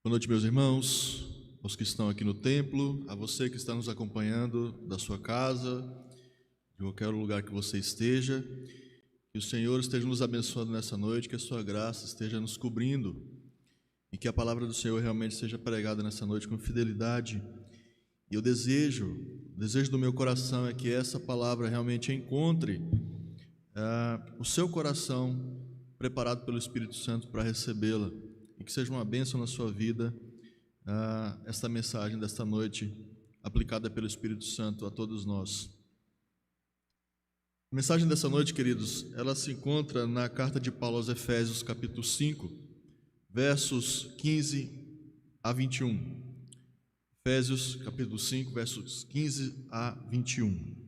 Boa noite, meus irmãos, aos que estão aqui no templo, a você que está nos acompanhando da sua casa, de qualquer lugar que você esteja. Que o Senhor esteja nos abençoando nessa noite, que a sua graça esteja nos cobrindo e que a palavra do Senhor realmente seja pregada nessa noite com fidelidade. E o desejo do meu coração é que essa palavra realmente encontre o seu coração preparado pelo Espírito Santo para recebê-la e que seja uma bênção na sua vida esta mensagem desta noite aplicada pelo Espírito Santo a todos nós. A mensagem dessa noite, queridos, ela se encontra na carta de Paulo aos Efésios, capítulo 5, versos 15 a 21. Efésios, capítulo 5, versos 15 a 21.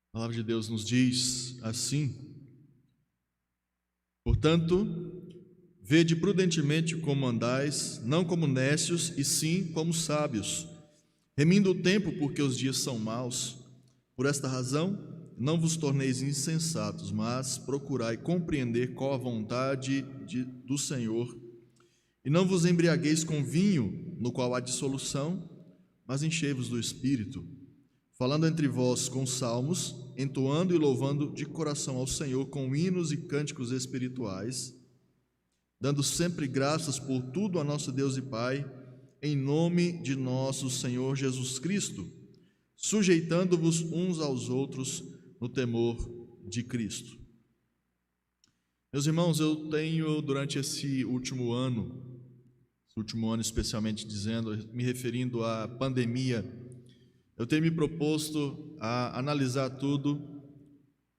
A palavra de Deus nos diz assim: portanto, vede prudentemente como andais, não como necios, e sim como sábios, remindo o tempo, porque os dias são maus. Por esta razão, não vos torneis insensatos, mas procurai compreender qual a vontade do Senhor. E não vos embriagueis com vinho, no qual há dissolução, mas enchei-vos do Espírito, falando entre vós com salmos, entoando e louvando de coração ao Senhor com hinos e cânticos espirituais, dando sempre graças por tudo a nosso Deus e Pai, em nome de nosso Senhor Jesus Cristo, sujeitando-vos uns aos outros no temor de Cristo. Meus irmãos, eu tenho durante esse último ano especialmente me referindo à pandemia, eu tenho me proposto a analisar tudo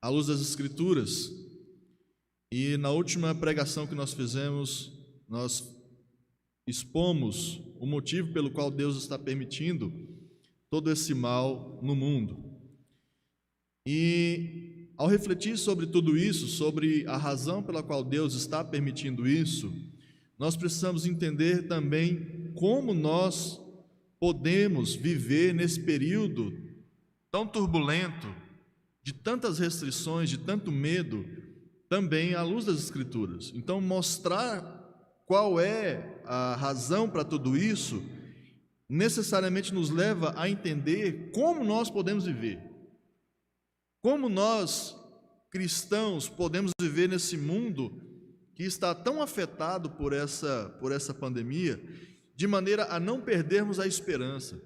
à luz das Escrituras. E na última pregação que nós fizemos, nós expomos o motivo pelo qual Deus está permitindo todo esse mal no mundo. E ao refletir sobre tudo isso, sobre a razão pela qual Deus está permitindo isso, nós precisamos entender também como nós podemos viver nesse período tão turbulento, de tantas restrições, de tanto medo, também à luz das Escrituras. Então, mostrar qual é a razão para tudo isso, necessariamente nos leva a entender como nós podemos viver. Como nós, cristãos, podemos viver nesse mundo que está tão afetado por essa pandemia, de maneira a não perdermos a esperança.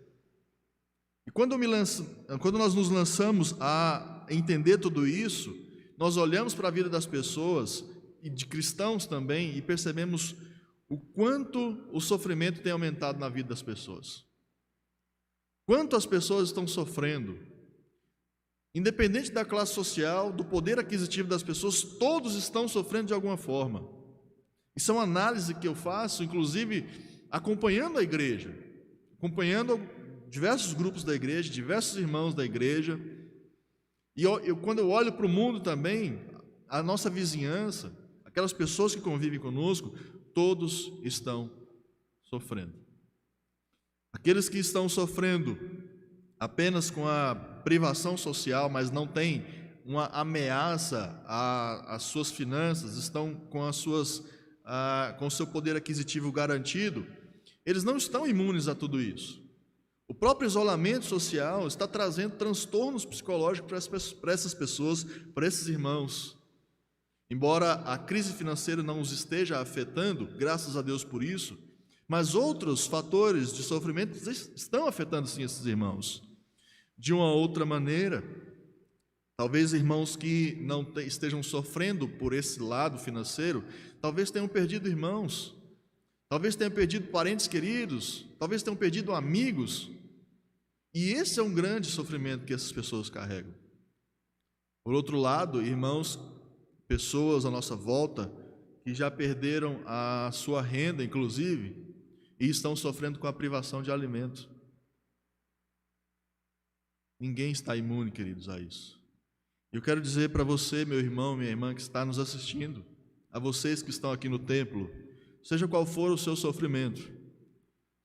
E quando nós nos lançamos a entender tudo isso, nós olhamos para a vida das pessoas, e de cristãos também, e percebemos o quanto o sofrimento tem aumentado na vida das pessoas. Quanto as pessoas estão sofrendo. Independente da classe social, do poder aquisitivo das pessoas, todos estão sofrendo de alguma forma. Isso é uma análise que eu faço, inclusive, acompanhando a igreja, acompanhando diversos grupos da igreja, diversos irmãos da igreja. E quando eu olho para o mundo também, a nossa vizinhança, aquelas pessoas que convivem conosco, todos estão sofrendo. Aqueles que estão sofrendo apenas com a privação social, mas não têm uma ameaça às suas finanças, estão com com o seu poder aquisitivo garantido, eles não estão imunes a tudo isso. O próprio isolamento social está trazendo transtornos psicológicos para essas pessoas, para esses irmãos. Embora a crise financeira não os esteja afetando, graças a Deus por isso, mas outros fatores de sofrimento estão afetando sim esses irmãos. De uma outra maneira, talvez irmãos que não estejam sofrendo por esse lado financeiro, talvez tenham perdido irmãos, talvez tenham perdido parentes queridos, talvez tenham perdido amigos. E esse é um grande sofrimento que essas pessoas carregam. Por outro lado, irmãos, pessoas à nossa volta que já perderam a sua renda, inclusive, e estão sofrendo com a privação de alimento. Ninguém está imune, queridos, a isso. Eu quero dizer para você, meu irmão, minha irmã, que está nos assistindo, a vocês que estão aqui no templo, seja qual for o seu sofrimento,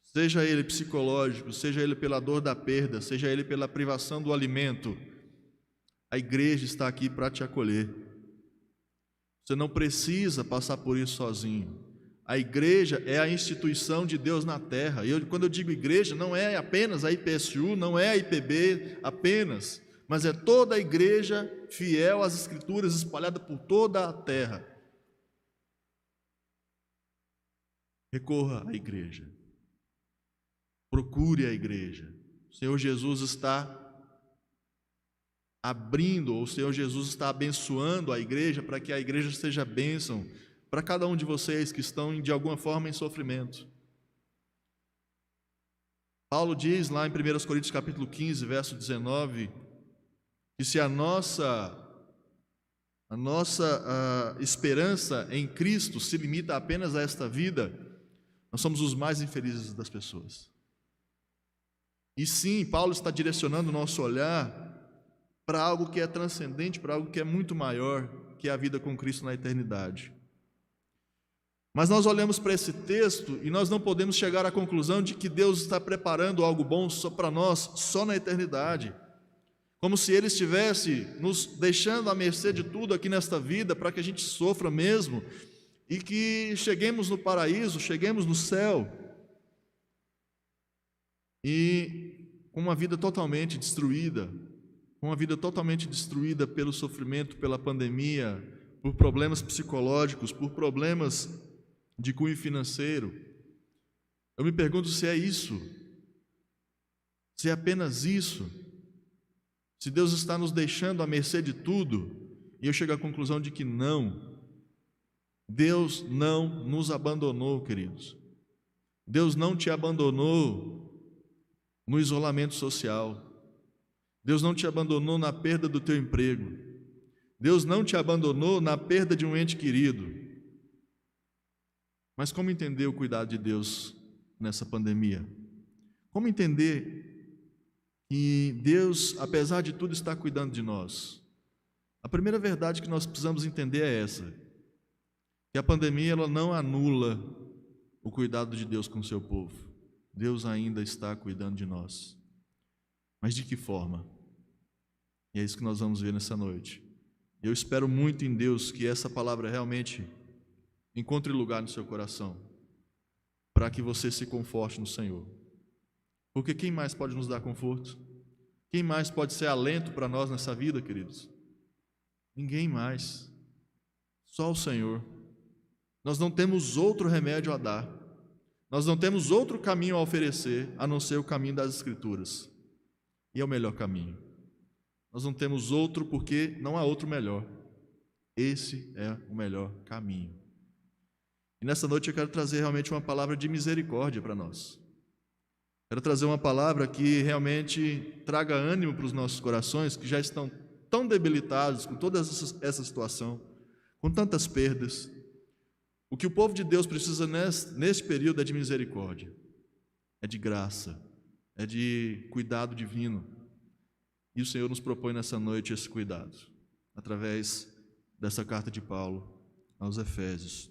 seja ele psicológico, seja ele pela dor da perda, seja ele pela privação do alimento, A igreja está aqui para te acolher. Você não precisa passar por isso sozinho. A igreja é a instituição de Deus na terra. Quando eu digo igreja, não é apenas a IPSU, não é a IPB apenas, mas é toda a igreja fiel às Escrituras, espalhada por toda a terra. Recorra à igreja. Procure a igreja. O Senhor Jesus está abrindo, ou o Senhor Jesus está abençoando a igreja para que a igreja seja bênção para cada um de vocês que estão de alguma forma em sofrimento. Paulo diz lá em 1 Coríntios capítulo 15, verso 19, que se a nossa esperança em Cristo se limita apenas a esta vida, nós somos os mais infelizes das pessoas. E sim, Paulo está direcionando o nosso olhar para algo que é transcendente, para algo que é muito maior, que é a vida com Cristo na eternidade. Mas nós olhamos para esse texto e nós não podemos chegar à conclusão de que Deus está preparando algo bom só para nós, só na eternidade. Como se Ele estivesse nos deixando à mercê de tudo aqui nesta vida, para que a gente sofra mesmo, e que cheguemos no paraíso, cheguemos no céu, e com uma vida totalmente destruída, pelo sofrimento, pela pandemia, por problemas psicológicos, por problemas de cunho financeiro. Eu me pergunto se é isso, se é apenas isso, se Deus está nos deixando à mercê de tudo, e eu chego à conclusão de que não. Deus não nos abandonou, queridos. Deus não te abandonou no isolamento social. Deus não te abandonou na perda do teu emprego. Deus não te abandonou na perda de um ente querido. Mas como entender o cuidado de Deus nessa pandemia? Como entender que Deus, apesar de tudo, está cuidando de nós? A primeira verdade que nós precisamos entender é essa: que a pandemia ela não anula o cuidado de Deus com o seu povo. Deus ainda está cuidando de nós. Mas de que forma? E é isso que nós vamos ver nessa noite. Eu espero muito em Deus que essa palavra realmente encontre lugar no seu coração, para que você se conforte no Senhor. Porque quem mais pode nos dar conforto? Quem mais pode ser alento para nós nessa vida, queridos? Ninguém mais. Só o Senhor. Nós não temos outro remédio a dar. Nós não temos outro caminho a oferecer, a não ser o caminho das Escrituras. E é o melhor caminho. Nós não temos outro porque não há outro melhor. Esse é o melhor caminho. E nessa noite eu quero trazer realmente uma palavra de misericórdia para nós. Quero trazer uma palavra que realmente traga ânimo para os nossos corações, que já estão tão debilitados com toda essa situação, com tantas perdas. O que o povo de Deus precisa nesse período é de misericórdia, é de graça, é de cuidado divino. E o Senhor nos propõe nessa noite esse cuidado, através dessa carta de Paulo aos Efésios.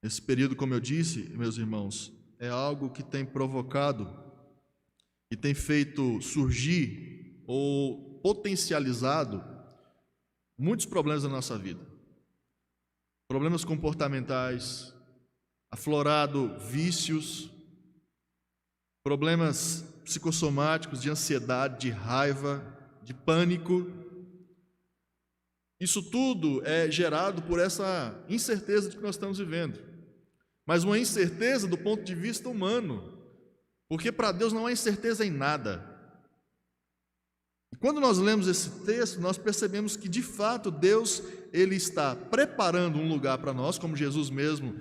Esse período, como eu disse, meus irmãos, é algo que tem provocado e tem feito surgir ou potencializado muitos problemas da nossa vida. Problemas comportamentais, aflorado vícios, problemas psicossomáticos de ansiedade, de raiva, de pânico. Isso tudo é gerado por essa incerteza de que nós estamos vivendo. Mas uma incerteza do ponto de vista humano, porque para Deus não há incerteza em nada. E quando nós lemos esse texto, nós percebemos que de fato Deus ele está preparando um lugar para nós, como Jesus mesmo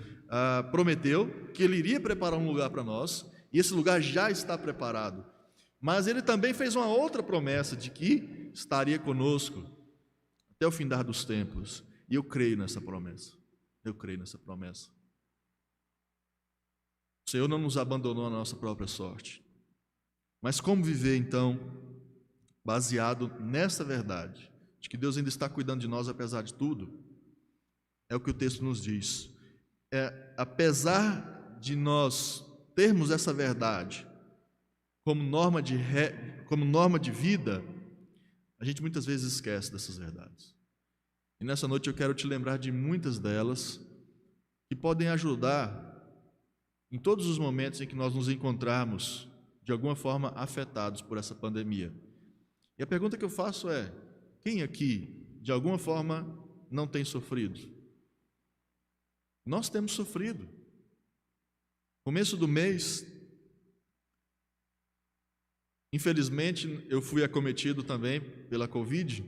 prometeu, que Ele iria preparar um lugar para nós, e esse lugar já está preparado. Mas Ele também fez uma outra promessa de que estaria conosco até o findar dos tempos. E eu creio nessa promessa. Eu creio nessa promessa. O Senhor não nos abandonou à nossa própria sorte. Mas como viver então, baseado nessa verdade, de que Deus ainda está cuidando de nós apesar de tudo? É o que o texto nos diz. Apesar de nós termos essa verdade como norma de vida, A gente muitas vezes esquece dessas verdades. E nessa noite eu quero te lembrar de muitas delas que podem ajudar em todos os momentos em que nós nos encontrarmos de alguma forma afetados por essa pandemia. E a pergunta que eu faço é: quem aqui de alguma forma não tem sofrido? Nós temos sofrido. Começo do mês, infelizmente, eu fui acometido também pela Covid.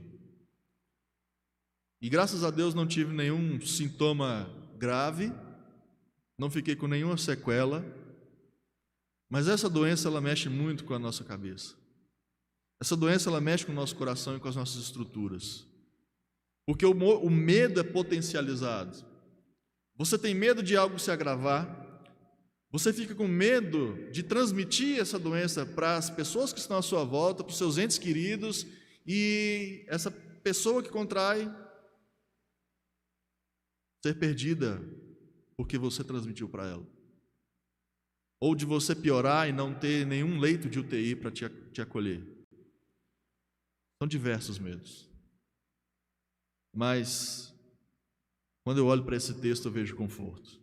E graças a Deus não tive nenhum sintoma grave, não fiquei com nenhuma sequela. Mas essa doença, ela mexe muito com a nossa cabeça. Essa doença, ela mexe com o nosso coração e com as nossas estruturas. Porque o medo é potencializado. Você tem medo de algo se agravar. Você fica com medo de transmitir essa doença para as pessoas que estão à sua volta, para os seus entes queridos, e essa pessoa que contrai ser perdida porque você transmitiu para ela. Ou de você piorar e não ter nenhum leito de UTI para te acolher. São diversos medos. Mas, quando eu olho para esse texto, eu vejo conforto.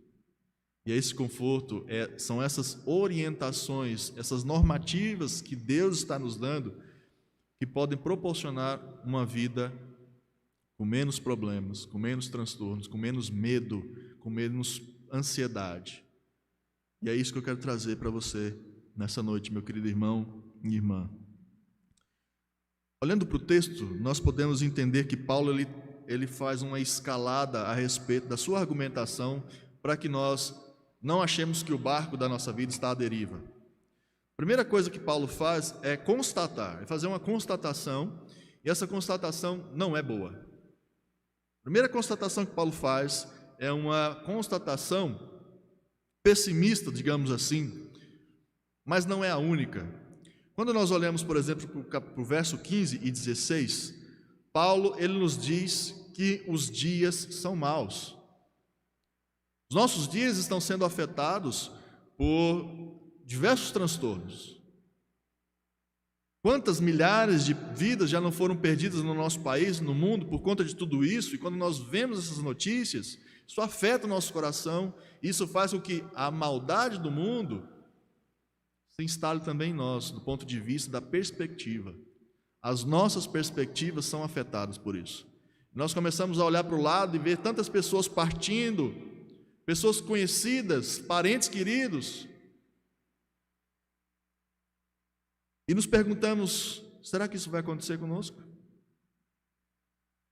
E esse conforto são essas orientações, essas normativas que Deus está nos dando, que podem proporcionar uma vida com menos problemas, com menos transtornos, com menos medo, com menos ansiedade. E é isso que eu quero trazer para você nessa noite, meu querido irmão e irmã. Olhando para o texto, nós podemos entender que Paulo ele faz uma escalada a respeito da sua argumentação para que nós não achemos que o barco da nossa vida está à deriva. A primeira coisa que Paulo faz é constatar, é fazer uma constatação, e essa constatação não é boa. A primeira constatação que Paulo faz é uma constatação pessimista, digamos assim, mas não é a única. Quando nós olhamos, por exemplo, para o verso 15 e 16, Paulo ele nos diz que os dias são maus. Os nossos dias estão sendo afetados por diversos transtornos. Quantas milhares de vidas já não foram perdidas no nosso país, no mundo, por conta de tudo isso? E quando nós vemos essas notícias, isso afeta o nosso coração, isso faz com que a maldade do mundo se instale também em nós, do ponto de vista da perspectiva. As nossas perspectivas são afetadas por isso. Nós começamos a olhar para o lado e ver tantas pessoas partindo, pessoas conhecidas, parentes queridos, e nos perguntamos: será que isso vai acontecer conosco?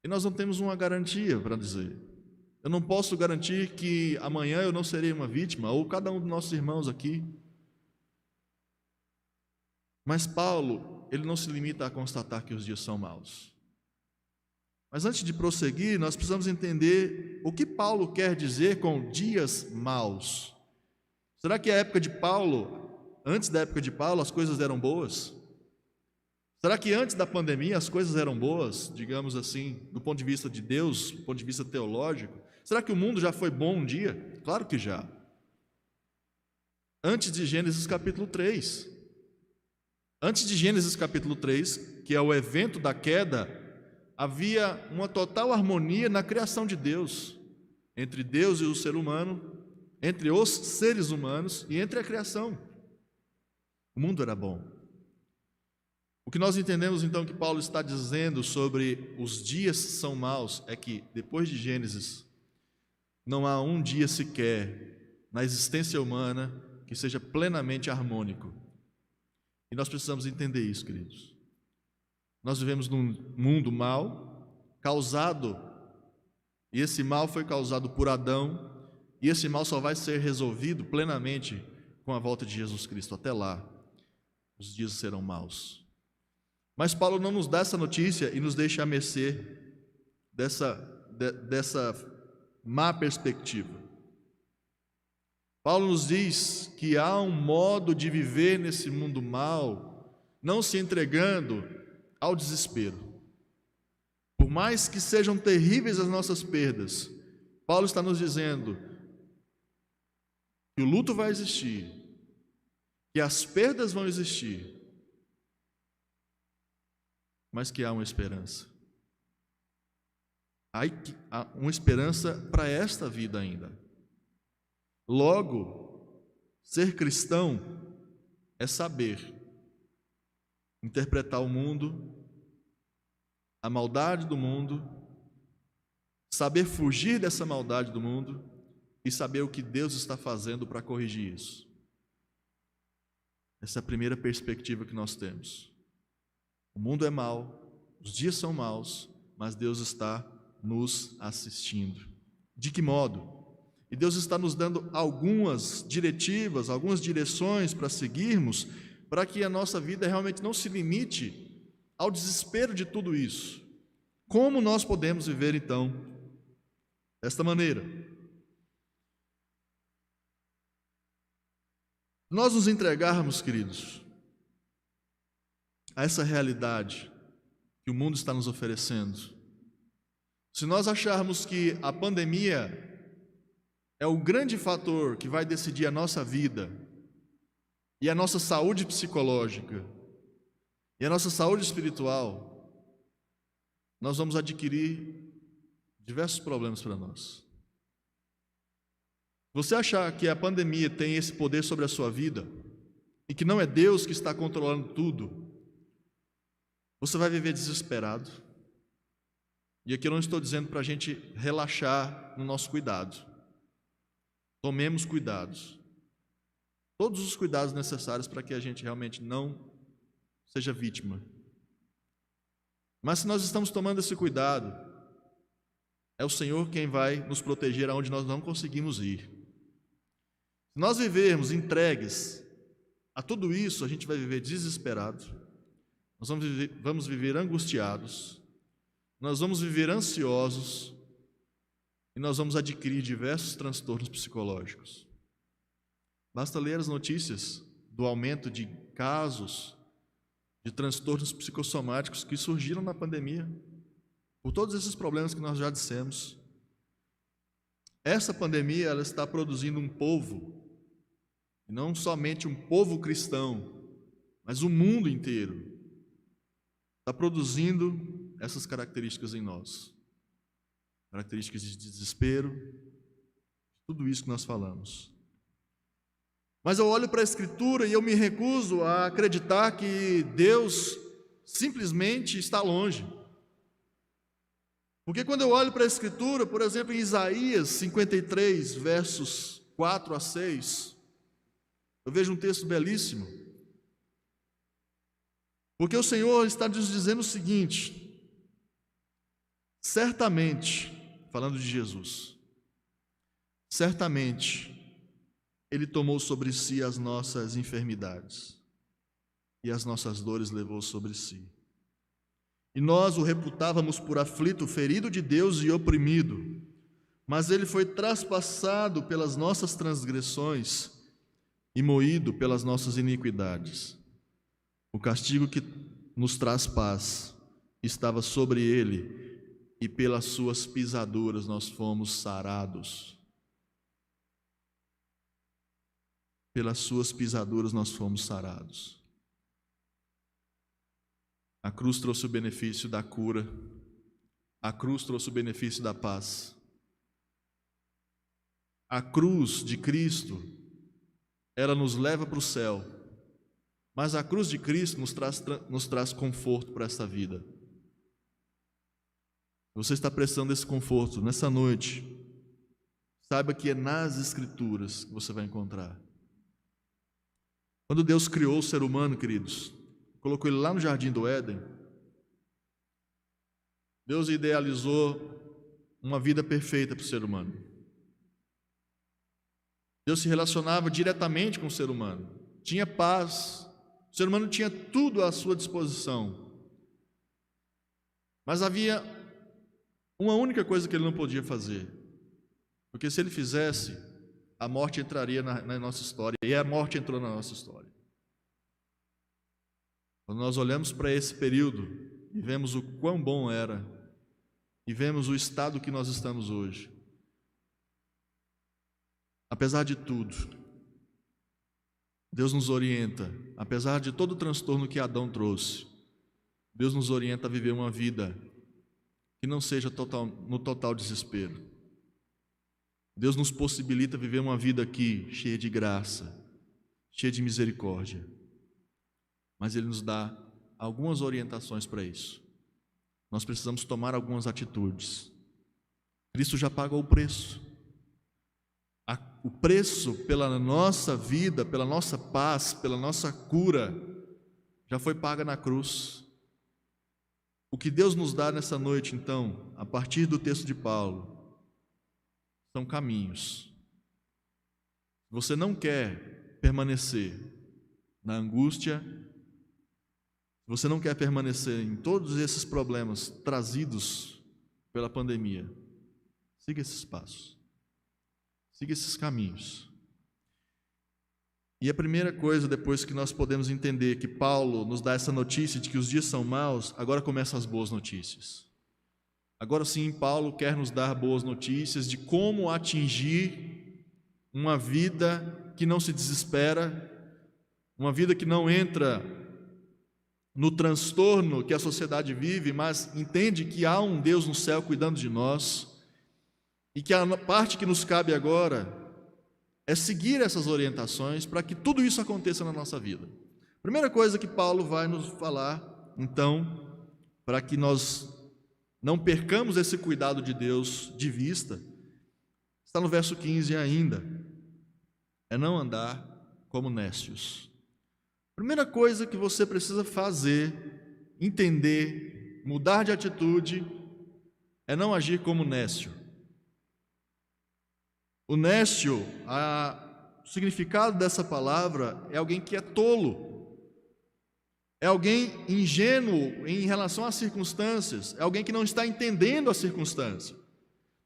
E nós não temos uma garantia para dizer. Eu não posso garantir que amanhã eu não serei uma vítima, ou cada um dos nossos irmãos aqui. Mas Paulo, ele não se limita a constatar que os dias são maus. Mas antes de prosseguir, nós precisamos entender o que Paulo quer dizer com dias maus. Será que a época de Paulo, antes da época de Paulo, as coisas eram boas? Será que antes da pandemia as coisas eram boas, digamos assim, do ponto de vista de Deus, do ponto de vista teológico? Será que o mundo já foi bom um dia? Claro que já. Antes de Gênesis capítulo 3. Antes de Gênesis capítulo 3, que é o evento da queda, havia uma total harmonia na criação de Deus, entre Deus e o ser humano, entre os seres humanos e entre a criação. O mundo era bom. O que nós entendemos então que Paulo está dizendo sobre os dias são maus é que depois de Gênesis não há um dia sequer na existência humana que seja plenamente harmônico. E nós precisamos entender isso, queridos. Nós vivemos num mundo mau, causado, e esse mal foi causado por Adão, e esse mal só vai ser resolvido plenamente com a volta de Jesus Cristo. Até lá, os dias serão maus. Mas Paulo não nos dá essa notícia e nos deixa à mercê dessa má perspectiva. Paulo nos diz que há um modo de viver nesse mundo mau, não se entregando ao desespero. Por mais que sejam terríveis as nossas perdas, Paulo está nos dizendo que o luto vai existir, que as perdas vão existir, mas que há uma esperança. Há uma esperança para esta vida ainda. Logo, ser cristão é saber interpretar o mundo, a maldade do mundo, saber fugir dessa maldade do mundo e saber o que Deus está fazendo para corrigir isso. Essa é a primeira perspectiva que nós temos. O mundo é mau, os dias são maus, mas Deus está nos assistindo. De que modo? E Deus está nos dando algumas diretivas, algumas direções para seguirmos, para que a nossa vida realmente não se limite ao desespero de tudo isso. Como nós podemos viver, então, desta maneira? Nós nos entregarmos, queridos, a essa realidade que o mundo está nos oferecendo. Se nós acharmos que a pandemia é o grande fator que vai decidir a nossa vida e a nossa saúde psicológica e a nossa saúde espiritual, nós vamos adquirir diversos problemas para nós. Você achar que a pandemia tem esse poder sobre a sua vida e que não é Deus que está controlando tudo, você vai viver desesperado. E aqui eu não estou dizendo para a gente relaxar no nosso cuidado. Tomemos cuidados. Todos os cuidados necessários para que a gente realmente não seja vítima. Mas se nós estamos tomando esse cuidado, é o Senhor quem vai nos proteger aonde nós não conseguimos ir. Se nós vivermos entregues a tudo isso, a gente vai viver desesperado, nós vamos viver angustiados, nós vamos viver ansiosos e nós vamos adquirir diversos transtornos psicológicos. Basta ler as notícias do aumento de casos de transtornos psicossomáticos que surgiram na pandemia, por todos esses problemas que nós já dissemos. Essa pandemia, ela está produzindo um povo, e não somente um povo cristão, mas o mundo inteiro está produzindo essas características em nós. Características de desespero, tudo isso que nós falamos. Mas eu olho para a Escritura e eu me recuso a acreditar que Deus simplesmente está longe. Porque quando eu olho para a Escritura, por exemplo, em Isaías 53, versos 4 a 6, eu vejo um texto belíssimo. Porque o Senhor está nos dizendo o seguinte: certamente, falando de Jesus, certamente Ele tomou sobre si as nossas enfermidades e as nossas dores levou sobre si. E nós o reputávamos por aflito, ferido de Deus e oprimido, mas Ele foi traspassado pelas nossas transgressões e moído pelas nossas iniquidades. O castigo que nos traz paz estava sobre Ele, e pelas suas pisaduras nós fomos sarados. Pelas suas pisaduras nós fomos sarados. A cruz trouxe o benefício da cura. A cruz trouxe o benefício da paz. A cruz de Cristo, ela nos leva para o céu. Mas a cruz de Cristo nos traz conforto para essa vida. Você está precisando desse conforto nessa noite, saiba que é nas Escrituras que você vai encontrar. Quando Deus criou o ser humano, queridos, colocou ele lá no jardim do Éden, Deus idealizou uma vida perfeita para o ser humano. Deus se relacionava diretamente com o ser humano, tinha paz, o ser humano tinha tudo à sua disposição. Mas havia uma única coisa que ele não podia fazer, porque se ele fizesse, a morte entraria na nossa história, e a morte entrou na nossa história. Quando nós olhamos para esse período e vemos o quão bom era, e vemos o estado que nós estamos hoje, apesar de tudo, Deus nos orienta, apesar de todo o transtorno que Adão trouxe, Deus nos orienta a viver uma vida que não seja no total desespero. Deus nos possibilita viver uma vida aqui cheia de graça, cheia de misericórdia. Mas Ele nos dá algumas orientações para isso. Nós precisamos tomar algumas atitudes. Cristo já pagou o preço. O preço pela nossa vida, pela nossa paz, pela nossa cura, já foi paga na cruz. O que Deus nos dá nessa noite, então, a partir do texto de Paulo, são caminhos. Se você não quer permanecer na angústia, se você não quer permanecer em todos esses problemas trazidos pela pandemia, siga esses passos, siga esses caminhos. E a primeira coisa, depois que nós podemos entender que Paulo nos dá essa notícia de que os dias são maus, agora começam as boas notícias. Agora sim, Paulo quer nos dar boas notícias de como atingir uma vida que não se desespera, uma vida que não entra no transtorno que a sociedade vive, mas entende que há um Deus no céu cuidando de nós, e que a parte que nos cabe agora é seguir essas orientações para que tudo isso aconteça na nossa vida. Primeira coisa que Paulo vai nos falar, então, para que nós não percamos esse cuidado de Deus de vista, está no verso 15 ainda, é não andar como nécios. Primeira coisa que você precisa fazer, entender, mudar de atitude, é não agir como nécio. O nécio, o significado dessa palavra é alguém que é tolo, é alguém ingênuo em relação às circunstâncias, é alguém que não está entendendo a circunstância,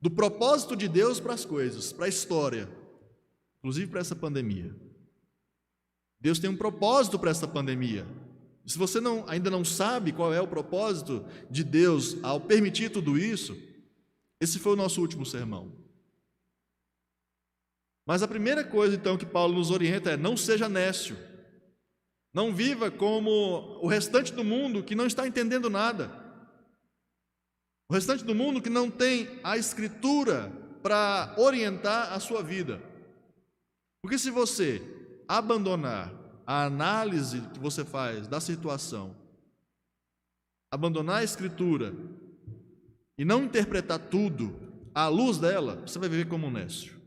do propósito de Deus para as coisas, para a história, inclusive para essa pandemia. Deus tem um propósito para essa pandemia. Se você ainda não sabe qual é o propósito de Deus ao permitir tudo isso, esse foi o nosso último sermão. Mas a primeira coisa, então, que Paulo nos orienta é: não seja nécio. Não viva como o restante do mundo que não está entendendo nada. O restante do mundo que não tem a Escritura para orientar a sua vida. Porque se você abandonar a análise que você faz da situação, abandonar a Escritura e não interpretar tudo à luz dela, você vai viver como um nécio.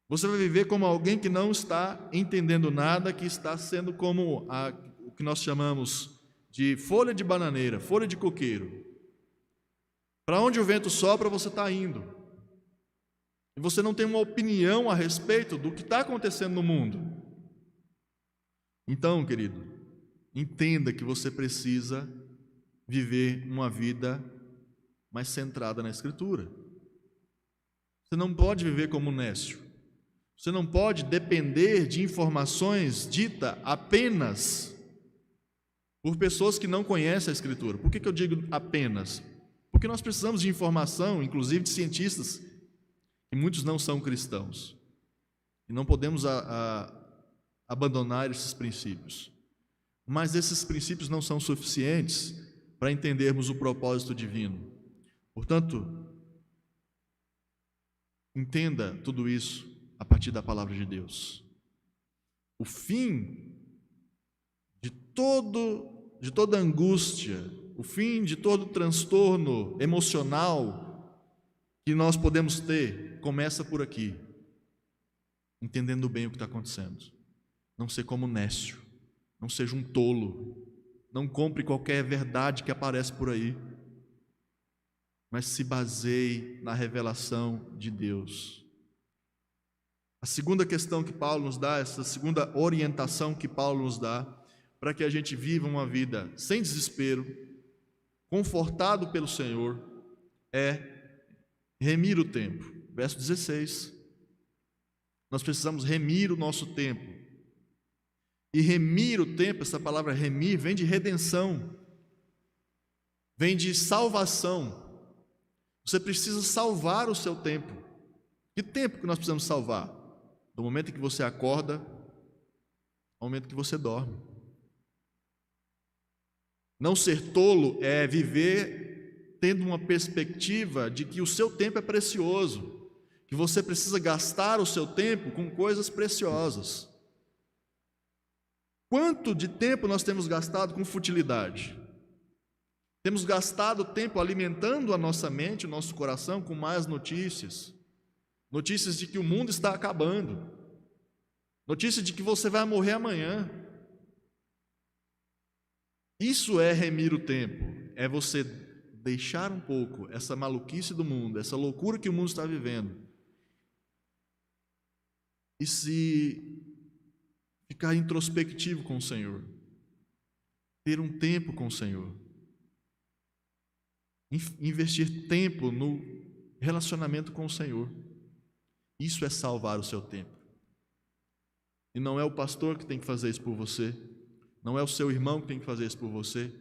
Você vai viver como alguém que não está entendendo nada, que está sendo como o que nós chamamos de folha de bananeira, folha de coqueiro. Para onde o vento sopra, você está indo. E você não tem uma opinião a respeito do que está acontecendo no mundo. Então, querido, entenda que você precisa viver uma vida mais centrada na Escritura. Você não pode viver como um nécio. Você não pode depender de informações ditas apenas por pessoas que não conhecem a Escritura. Por que eu digo apenas? Porque nós precisamos de informação, inclusive de cientistas, e muitos não são cristãos. E não podemos abandonar esses princípios. Mas esses princípios não são suficientes para entendermos o propósito divino. Portanto, entenda tudo isso a partir da palavra de Deus. O fim de toda angústia, o fim de todo transtorno emocional que nós podemos ter, começa por aqui, entendendo bem o que está acontecendo. Não ser como nécio, não seja um tolo, não compre qualquer verdade que aparece por aí, mas se baseie na revelação de Deus. A segunda questão que Paulo nos dá, essa segunda orientação que Paulo nos dá, para que a gente viva uma vida sem desespero, confortado pelo Senhor, é remir o tempo. Verso 16. Nós precisamos remir o nosso tempo. E remir o tempo, essa palavra remir, vem de redenção, vem de salvação. Você precisa salvar o seu tempo. Que tempo que nós precisamos salvar? Do momento em que você acorda ao momento que você dorme. Não ser tolo é viver tendo uma perspectiva de que o seu tempo é precioso, que você precisa gastar o seu tempo com coisas preciosas. Quanto de tempo nós temos gastado com futilidade? Temos gastado tempo alimentando a nossa mente, o nosso coração com más notícias. Notícias de que o mundo está acabando. Notícia de que você vai morrer amanhã. Isso é remir o tempo. É você deixar um pouco essa maluquice do mundo, essa loucura que o mundo está vivendo, e se ficar introspectivo com o Senhor. Ter um tempo com o Senhor. Investir tempo no relacionamento com o Senhor. Isso é salvar o seu tempo. E não é o pastor que tem que fazer isso por você, não é o seu irmão que tem que fazer isso por você.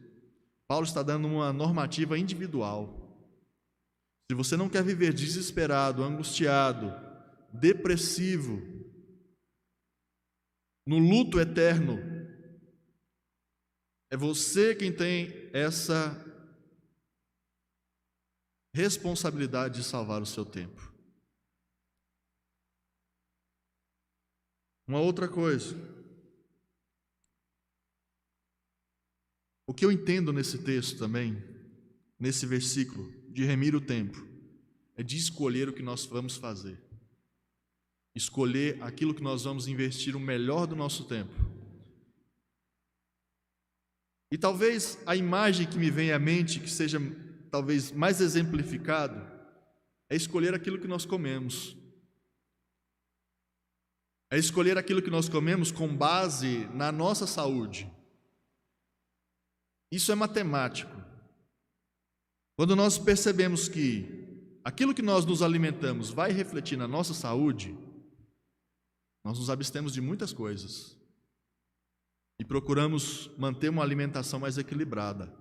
Paulo está dando uma normativa individual. Se você não quer viver desesperado, angustiado, depressivo, no luto eterno, é você quem tem essa responsabilidade de salvar o seu tempo. Uma outra coisa, o que eu entendo nesse texto também, nesse versículo, de remir o tempo, é de escolher o que nós vamos fazer. Escolher aquilo que nós vamos investir o melhor do nosso tempo. E talvez a imagem que me vem à mente, que seja talvez mais exemplificado, é escolher aquilo que nós comemos. É escolher aquilo que nós comemos com base na nossa saúde. Isso é matemático. Quando nós percebemos que aquilo que nós nos alimentamos vai refletir na nossa saúde, nós nos abstemos de muitas coisas e procuramos manter uma alimentação mais equilibrada.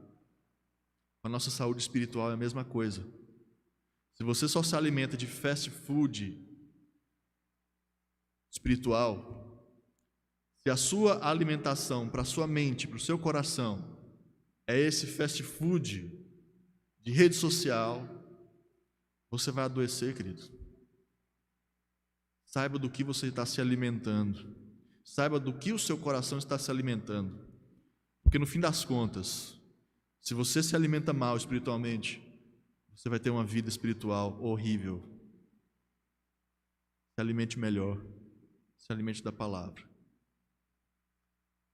A nossa saúde espiritual é a mesma coisa. Se você só se alimenta de fast food espiritual, se a sua alimentação para a sua mente, para o seu coração, é esse fast food de rede social, você vai adoecer, querido. Saiba do que você está se alimentando. Saiba do que o seu coração está se alimentando. Porque no fim das contas, se você se alimenta mal espiritualmente, você vai ter uma vida espiritual horrível. Se alimente melhor. Se alimente da palavra.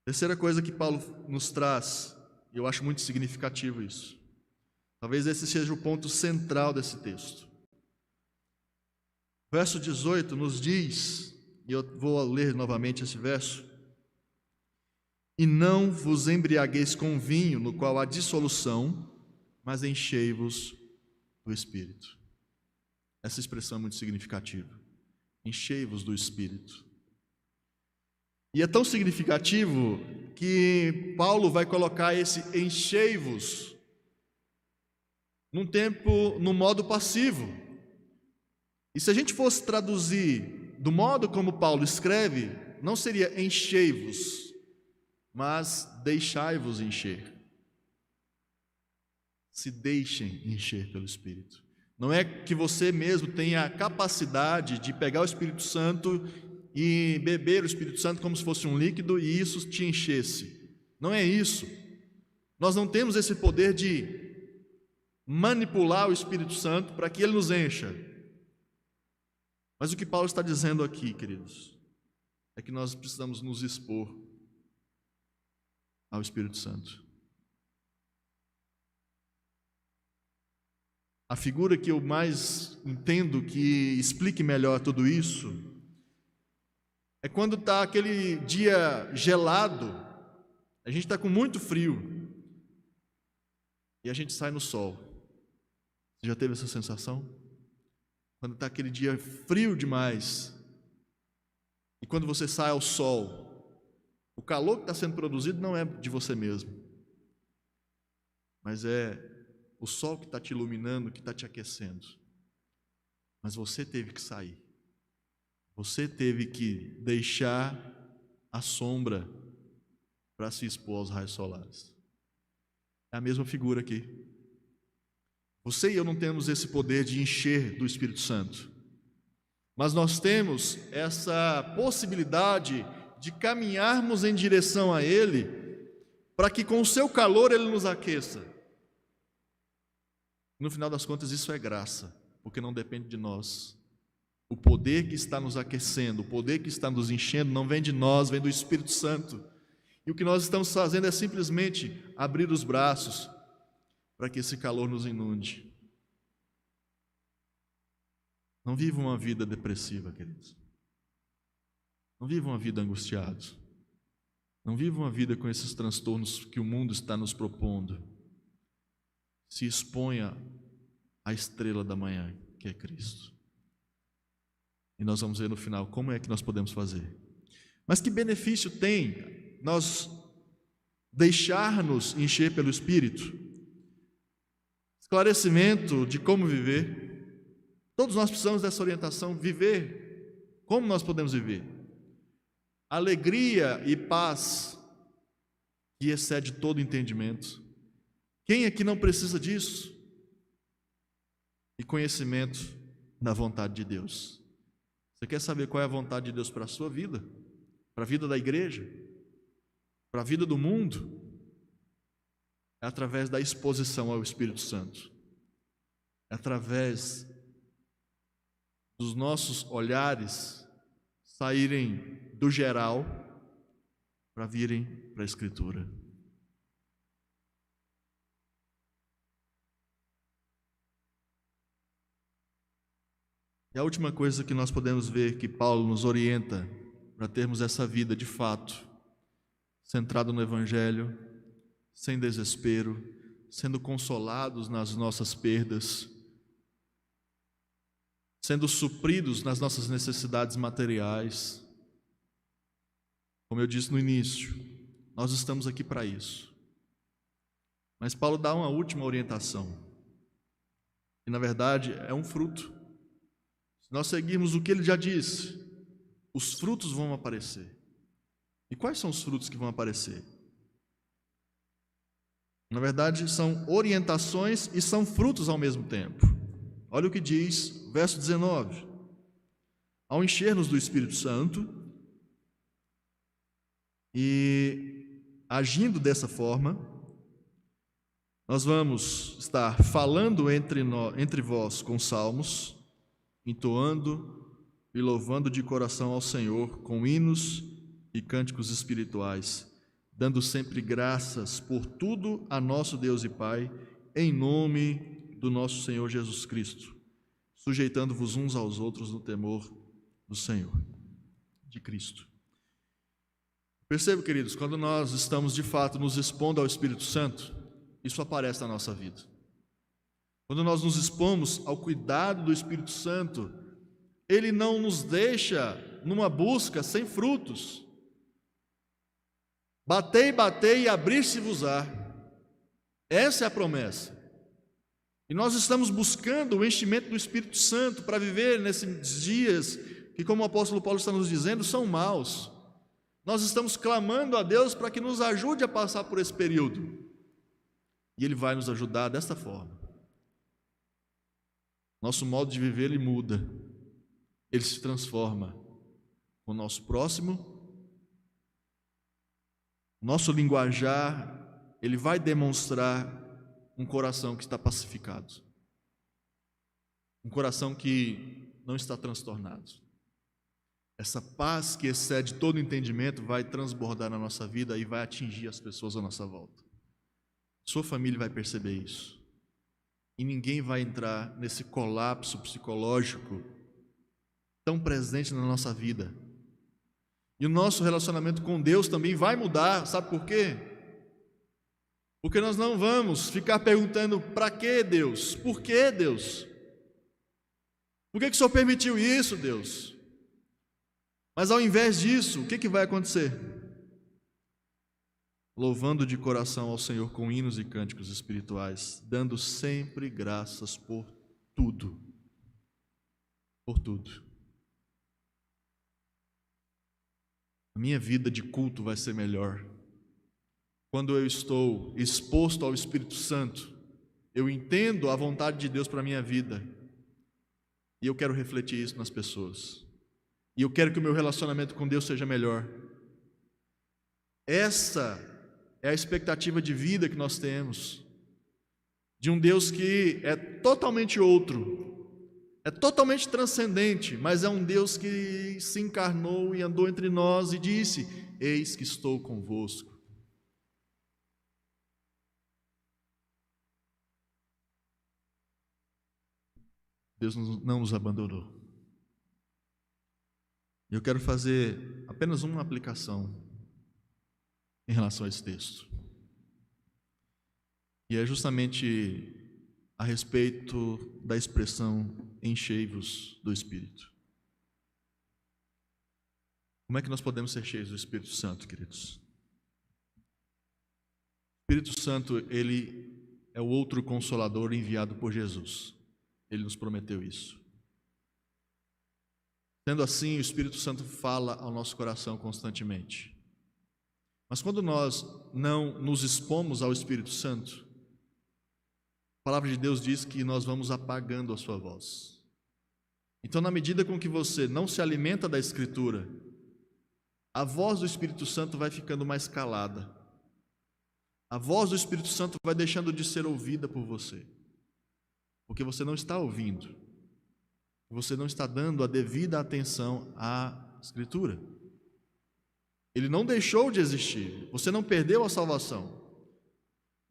Terceira coisa que Paulo nos traz, e eu acho muito significativo isso. Talvez esse seja o ponto central desse texto. O verso 18 nos diz, e eu vou ler novamente esse verso: e não vos embriagueis com vinho, no qual há dissolução, mas enchei-vos do Espírito. Essa expressão é muito significativa. Enchei-vos do Espírito. E é tão significativo que Paulo vai colocar esse enchei-vos no modo passivo. E se a gente fosse traduzir do modo como Paulo escreve, não seria enchei-vos, mas deixai-vos encher. Se deixem encher pelo Espírito. Não é que você mesmo tenha a capacidade de pegar o Espírito Santo e beber o Espírito Santo como se fosse um líquido e isso te enchesse. Não é isso. Nós não temos esse poder de manipular o Espírito Santo para que ele nos encha. Mas o que Paulo está dizendo aqui, queridos, é que nós precisamos nos expor ao Espírito Santo. A figura que eu mais entendo que explique melhor tudo isso é quando está aquele dia gelado, a gente está com muito frio e a gente sai no sol. Você já teve essa sensação? Quando está aquele dia frio demais e quando você sai ao sol, o calor que está sendo produzido não é de você mesmo, mas é o sol que está te iluminando, que está te aquecendo. Mas você teve que sair. Você teve que deixar a sombra para se expor aos raios solares. É a mesma figura aqui. Você e eu não temos esse poder de encher do Espírito Santo, mas nós temos essa possibilidade de caminharmos em direção a Ele, para que com o seu calor Ele nos aqueça. No final das contas, isso é graça, porque não depende de nós. O poder que está nos aquecendo, o poder que está nos enchendo, não vem de nós, vem do Espírito Santo. E o que nós estamos fazendo é simplesmente abrir os braços para que esse calor nos inunde. Não viva uma vida depressiva, queridos. Não viva uma vida angustiados. Não viva uma vida com esses transtornos que o mundo está nos propondo. Se exponha à estrela da manhã, que é Cristo. E nós vamos ver no final como é que nós podemos fazer. Mas que benefício tem nós deixar-nos encher pelo Espírito? Esclarecimento de como viver. Todos nós precisamos dessa orientação, viver. Como nós podemos viver? Alegria e paz que excede todo entendimento. Quem aqui não precisa disso? E conhecimento da vontade de Deus. Você quer saber qual é a vontade de Deus para a sua vida? Para a vida da igreja? Para a vida do mundo? É através da exposição ao Espírito Santo. É através dos nossos olhares saírem do geral para virem para a Escritura. E a última coisa que nós podemos ver que Paulo nos orienta para termos essa vida de fato, centrada no Evangelho, sem desespero, sendo consolados nas nossas perdas, sendo supridos nas nossas necessidades materiais. Como eu disse no início, nós estamos aqui para isso. Mas Paulo dá uma última orientação, e na verdade é um fruto. Se nós seguirmos o que ele já disse, os frutos vão aparecer. E quais são os frutos que vão aparecer? Na verdade, são orientações e são frutos ao mesmo tempo. Olha o que diz, verso 19. Ao encher-nos do Espírito Santo e agindo dessa forma, nós vamos estar falando entre vós com salmos, entoando e louvando de coração ao Senhor com hinos e cânticos espirituais, dando sempre graças por tudo a nosso Deus e Pai, em nome do nosso Senhor Jesus Cristo, sujeitando-vos uns aos outros no temor do Senhor, de Cristo. Perceba, queridos, quando nós estamos de fato nos expondo ao Espírito Santo, isso aparece na nossa vida. Quando nós nos expomos ao cuidado do Espírito Santo, Ele não nos deixa numa busca sem frutos. Batei, batei e abrir-se-vos-á. Essa é a promessa. E nós estamos buscando o enchimento do Espírito Santo para viver nesses dias que, como o apóstolo Paulo está nos dizendo, são maus. Nós estamos clamando a Deus para que nos ajude a passar por esse período. E Ele vai nos ajudar desta forma. Nosso modo de viver, ele muda. Ele se transforma com o nosso próximo. Nosso linguajar, ele vai demonstrar um coração que está pacificado. Um coração que não está transtornado. Essa paz que excede todo entendimento vai transbordar na nossa vida e vai atingir as pessoas à nossa volta. Sua família vai perceber isso. E ninguém vai entrar nesse colapso psicológico tão presente na nossa vida. E o nosso relacionamento com Deus também vai mudar, sabe por quê? Porque nós não vamos ficar perguntando: para que Deus? Por que Deus? Por que o Senhor permitiu isso, Deus? Mas ao invés disso, o que vai acontecer? Louvando de coração ao Senhor com hinos e cânticos espirituais, dando sempre graças por tudo. Por tudo. A minha vida de culto vai ser melhor. quando eu estou exposto ao Espírito Santo, eu entendo a vontade de Deus para a minha vida, e eu quero refletir isso nas pessoas, e eu quero que o meu relacionamento com Deus seja melhor. Essa é a expectativa de vida que nós temos, de um Deus que é totalmente outro, é totalmente transcendente, mas é um Deus que se encarnou e andou entre nós e disse: eis que estou convosco. Deus não nos abandonou. Eu quero fazer apenas uma aplicação em relação a esse texto. E é justamente a respeito da expressão enchei-vos do Espírito. Como é que nós podemos ser cheios do Espírito Santo, queridos? O Espírito Santo, ele é o outro consolador enviado por Jesus. Ele nos prometeu isso. Sendo assim, o Espírito Santo fala ao nosso coração constantemente. Mas quando nós não nos expomos ao Espírito Santo, a palavra de Deus diz que nós vamos apagando a sua voz. Então, na medida com que você não se alimenta da Escritura, a voz do Espírito Santo vai ficando mais calada. A voz do Espírito Santo vai deixando de ser ouvida por você, porque você não está ouvindo, você não está dando a devida atenção à Escritura. Ele não deixou de existir, você não perdeu a salvação.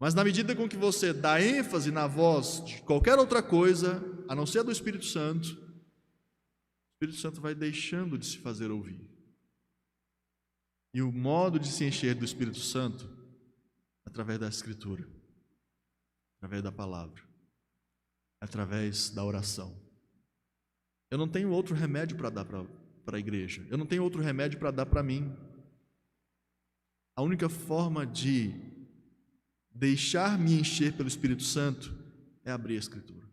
Mas na medida com que você dá ênfase na voz de qualquer outra coisa, a não ser a do Espírito Santo, o Espírito Santo vai deixando de se fazer ouvir. E o modo de se encher do Espírito Santo é através da Escritura, através da palavra, através da oração. Eu não tenho outro remédio para dar para a igreja, eu não tenho outro remédio para dar para mim. A única forma de deixar-me encher pelo Espírito Santo é abrir a Escritura.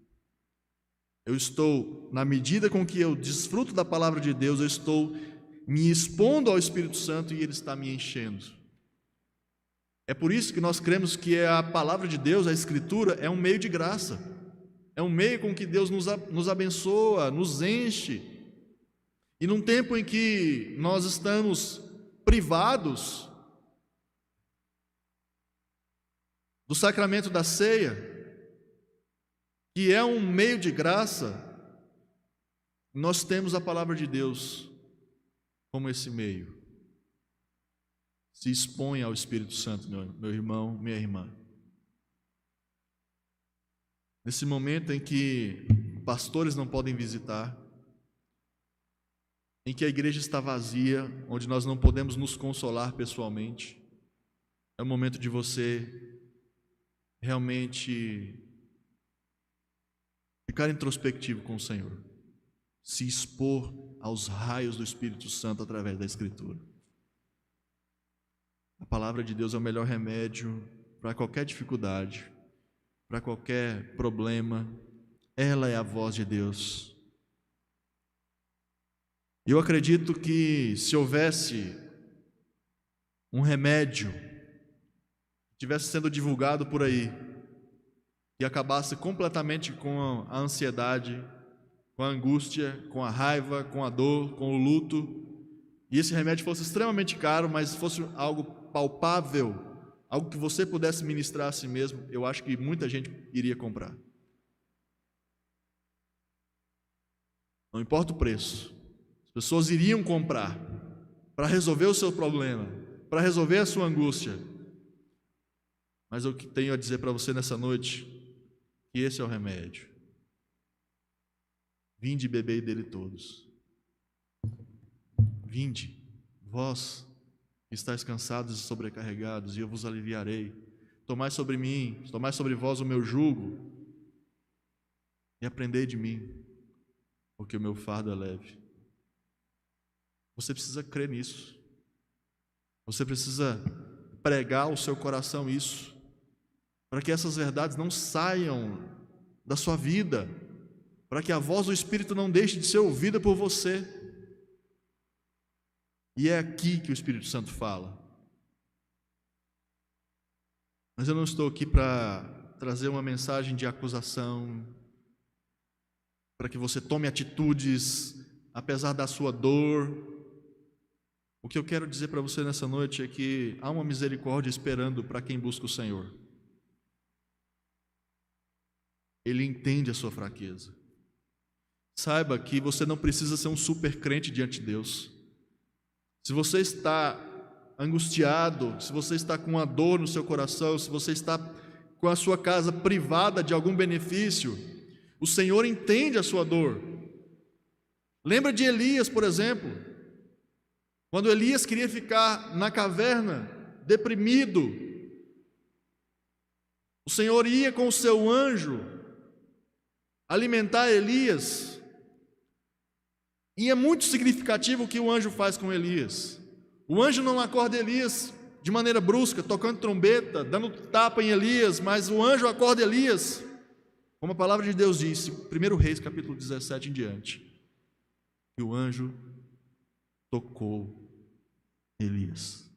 Eu estou, na medida com que eu desfruto da palavra de Deus, eu estou me expondo ao Espírito Santo e Ele está me enchendo. É por isso que nós cremos que a palavra de Deus, a Escritura, é um meio de graça. É um meio com que Deus nos abençoa, nos enche. E num tempo em que nós estamos privados do sacramento da ceia, que é um meio de graça, nós temos a palavra de Deus como esse meio. Se expõe ao Espírito Santo, meu irmão, minha irmã. Nesse momento em que pastores não podem visitar, em que a igreja está vazia, onde nós não podemos nos consolar pessoalmente, é o momento de você realmente ficar introspectivo com o Senhor, se expor aos raios do Espírito Santo através da Escritura. A palavra de Deus é o melhor remédio para qualquer dificuldade, para qualquer problema. Ela é a voz de Deus. Eu acredito que se houvesse um remédio que estivesse sendo divulgado por aí, que acabasse completamente com a ansiedade, com a angústia, com a raiva, com a dor, com o luto, e esse remédio fosse extremamente caro, mas fosse algo palpável, algo que você pudesse ministrar a si mesmo, eu acho que muita gente iria comprar. Não importa o preço, as pessoas iriam comprar para resolver o seu problema, para resolver a sua angústia. Mas eu tenho a dizer para você nessa noite que esse é o remédio. Vinde e bebei dele todos. Vinde, vós que estáis cansados e sobrecarregados, e eu vos aliviarei. Tomai sobre mim, tomai sobre vós o meu jugo, e aprendei de mim, porque o meu fardo é leve. Você precisa crer nisso. Você precisa pregar ao seu coração isso, para que essas verdades não saiam da sua vida, para que a voz do Espírito não deixe de ser ouvida por você. E é aqui que o Espírito Santo fala. Mas eu não estou aqui para trazer uma mensagem de acusação, para que você tome atitudes apesar da sua dor. O que eu quero dizer para você nessa noite é que há uma misericórdia esperando para quem busca o Senhor. Ele entende a sua fraqueza. Saiba que você não precisa ser um super crente diante de Deus. Se você está angustiado, se você está com uma dor no seu coração, se você está com a sua casa privada de algum benefício, o Senhor entende a sua dor. Lembra de Elias, por exemplo, quando Elias queria ficar na caverna, deprimido, o Senhor ia com o seu anjo alimentar Elias, e é muito significativo o que o anjo faz com Elias. O anjo não acorda Elias de maneira brusca, tocando trombeta, dando tapa em Elias, mas o anjo acorda Elias, como a palavra de Deus diz, 1 Reis capítulo 17 em diante, que o anjo tocou Elias.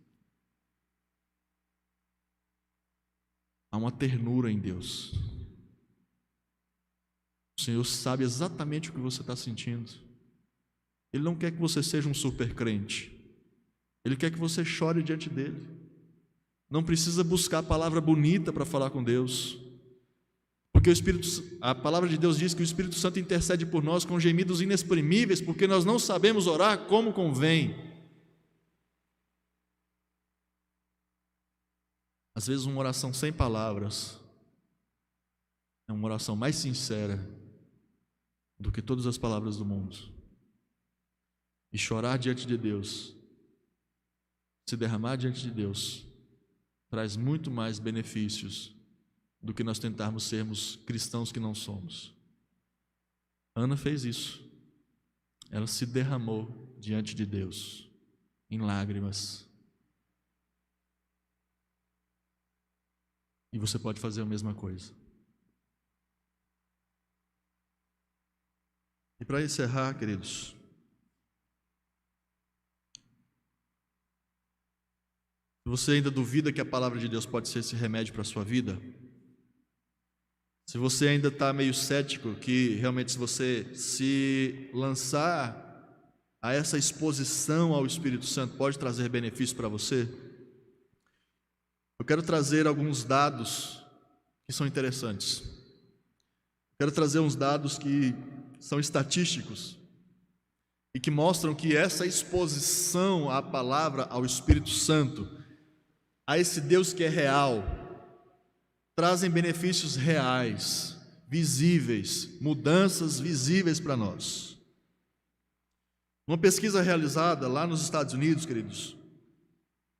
Há uma ternura em Deus. O Senhor sabe exatamente o que você está sentindo. Ele não quer que você seja um super crente. Ele quer que você chore diante dele. Não precisa buscar a palavra bonita para falar com Deus, porque a palavra de Deus diz que o Espírito Santo intercede por nós com gemidos inexprimíveis, porque nós não sabemos orar como convém. Às vezes uma oração sem palavras é uma oração mais sincera do que todas as palavras do mundo. E chorar diante de Deus, se derramar diante de Deus, traz muito mais benefícios do que nós tentarmos sermos cristãos que não somos. Ana fez isso. Ela se derramou diante de Deus, em lágrimas. E você pode fazer a mesma coisa. E para encerrar, queridos, se você ainda duvida que a palavra de Deus pode ser esse remédio para a sua vida, se você ainda está meio cético que realmente se você se lançar a essa exposição ao Espírito Santo pode trazer benefício para você, eu quero trazer alguns dados que são interessantes. Quero trazer uns dados que são estatísticos e que mostram que essa exposição à palavra, ao Espírito Santo, a esse Deus que é real, trazem benefícios reais, visíveis, mudanças visíveis para nós. Uma pesquisa realizada lá nos Estados Unidos, queridos,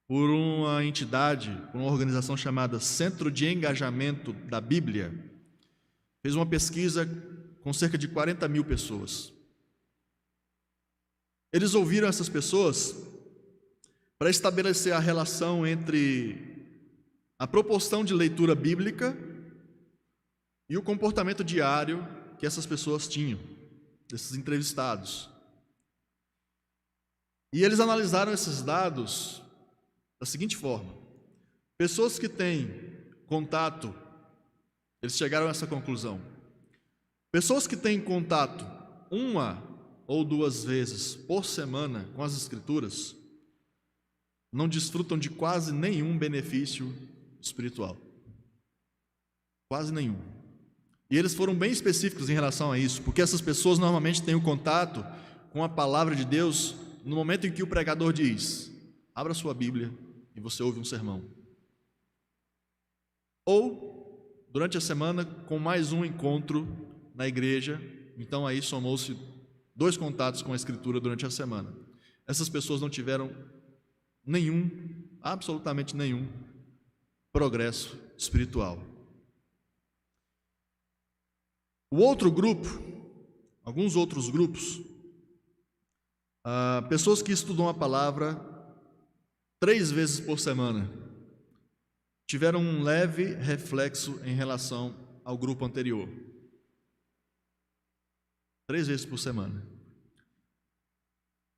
por uma entidade, por uma organização chamada Centro de Engajamento da Bíblia, fez uma pesquisa com cerca de 40 mil pessoas. Eles ouviram essas pessoas para estabelecer a relação entre a proporção de leitura bíblica e o comportamento diário que essas pessoas tinham, desses entrevistados. E eles analisaram esses dados da seguinte forma: pessoas que têm contato, eles chegaram a essa conclusão, pessoas que têm contato uma ou duas vezes por semana com as Escrituras não desfrutam de quase nenhum benefício espiritual. Quase nenhum. E eles foram bem específicos em relação a isso, porque essas pessoas normalmente têm o contato com a palavra de Deus no momento em que o pregador diz: abra sua Bíblia e você ouve um sermão. Ou, durante a semana, com mais um encontro na igreja, então aí somou-se 2 contatos com a Escritura durante a semana. Essas pessoas não tiveram nenhum, absolutamente nenhum, progresso espiritual. O outro grupo, alguns outros grupos, pessoas que estudam a palavra 3 vezes por semana, tiveram um leve reflexo em relação ao grupo anterior. 3 vezes por semana.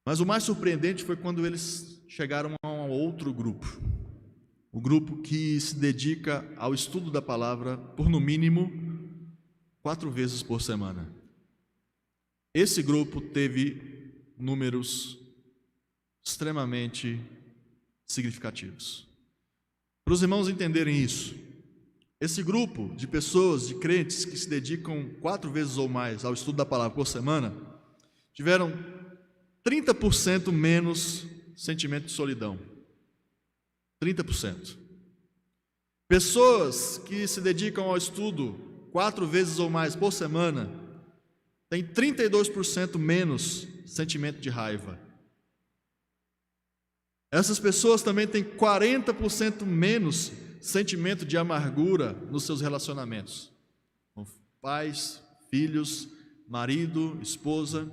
Mas o mais surpreendente foi quando eles chegaram a um outro grupo. o grupo que se dedica ao estudo da palavra por no mínimo 4 vezes por semana. Esse grupo teve números extremamente significativos. Para os irmãos entenderem isso, esse grupo de pessoas, de crentes que se dedicam 4 vezes ou mais ao estudo da palavra por semana, tiveram 30% menos sentimento de solidão. 30%. Pessoas que se dedicam ao estudo 4 vezes ou mais por semana têm 32% menos sentimento de raiva. Essas pessoas também têm 40% menos sentimento de amargura nos seus relacionamentos, com pais, filhos, marido, esposa.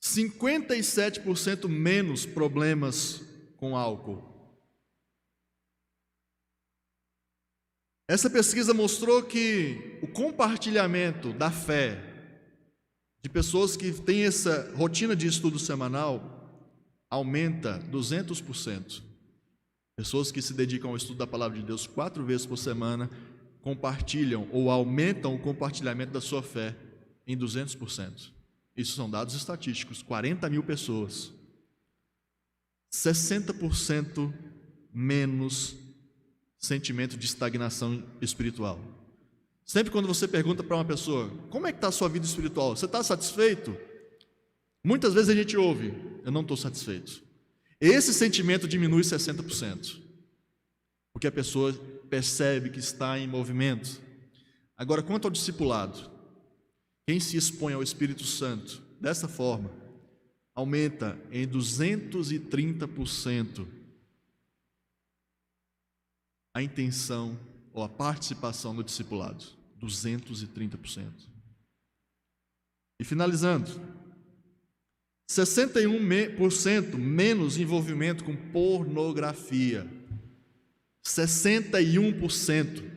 57% menos problemas com álcool. Essa pesquisa mostrou que o compartilhamento da fé de pessoas que têm essa rotina de estudo semanal aumenta 200%. Pessoas que se dedicam ao estudo da palavra de Deus 4 vezes por semana compartilham ou aumentam o compartilhamento da sua fé em 200%. Isso são dados estatísticos, 40 mil pessoas. 60% menos sentimento de estagnação espiritual. Sempre quando você pergunta para uma pessoa, como é que está a sua vida espiritual? Você está satisfeito? Muitas vezes a gente ouve, eu não estou satisfeito. Esse sentimento diminui 60%, porque a pessoa percebe que está em movimento. Agora, quanto ao discipulado, quem se expõe ao Espírito Santo dessa forma, aumenta em 230% a intenção ou a participação no discipulado. 230%. E finalizando, 61% menos envolvimento com pornografia. 61%.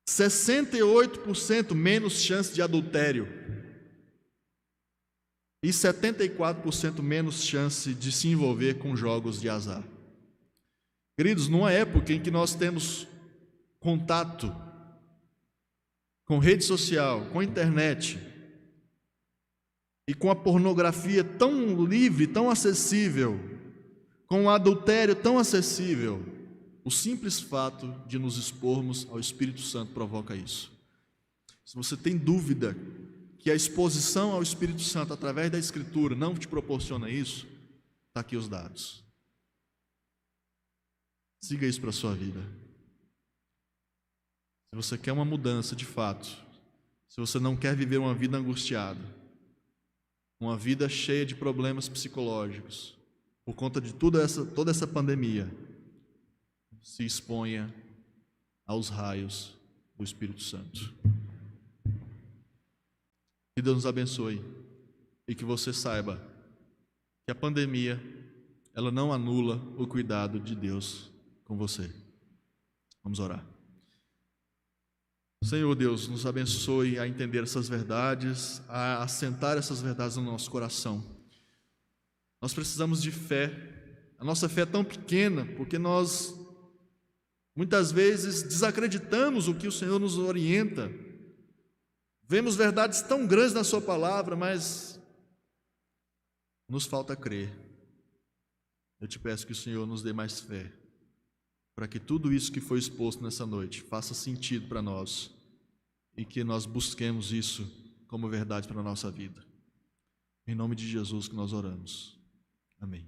68% menos chance de adultério. E 74% menos chance de se envolver com jogos de azar. Queridos, numa época em que nós temos contato com rede social, com internet, e com a pornografia tão livre, tão acessível, com o adultério tão acessível, o simples fato de nos expormos ao Espírito Santo provoca isso. Se você tem dúvida que a exposição ao Espírito Santo através da Escritura não te proporciona isso, está aqui os dados. Siga isso para a sua vida. Se você quer uma mudança de fato, se você não quer viver uma vida angustiada, uma vida cheia de problemas psicológicos, por conta de toda essa pandemia, se exponha aos raios do Espírito Santo. Que Deus nos abençoe e que você saiba que a pandemia, ela não anula o cuidado de Deus com você. Vamos orar. Senhor Deus, nos abençoe a entender essas verdades, a assentar essas verdades no nosso coração. Nós precisamos de fé. A nossa fé é tão pequena porque nós muitas vezes desacreditamos o que o Senhor nos orienta. Vemos verdades tão grandes na sua palavra, mas nos falta crer. Eu te peço que o Senhor nos dê mais fé, para que tudo isso que foi exposto nessa noite faça sentido para nós e que nós busquemos isso como verdade para a nossa vida. Em nome de Jesus que nós oramos. Amém.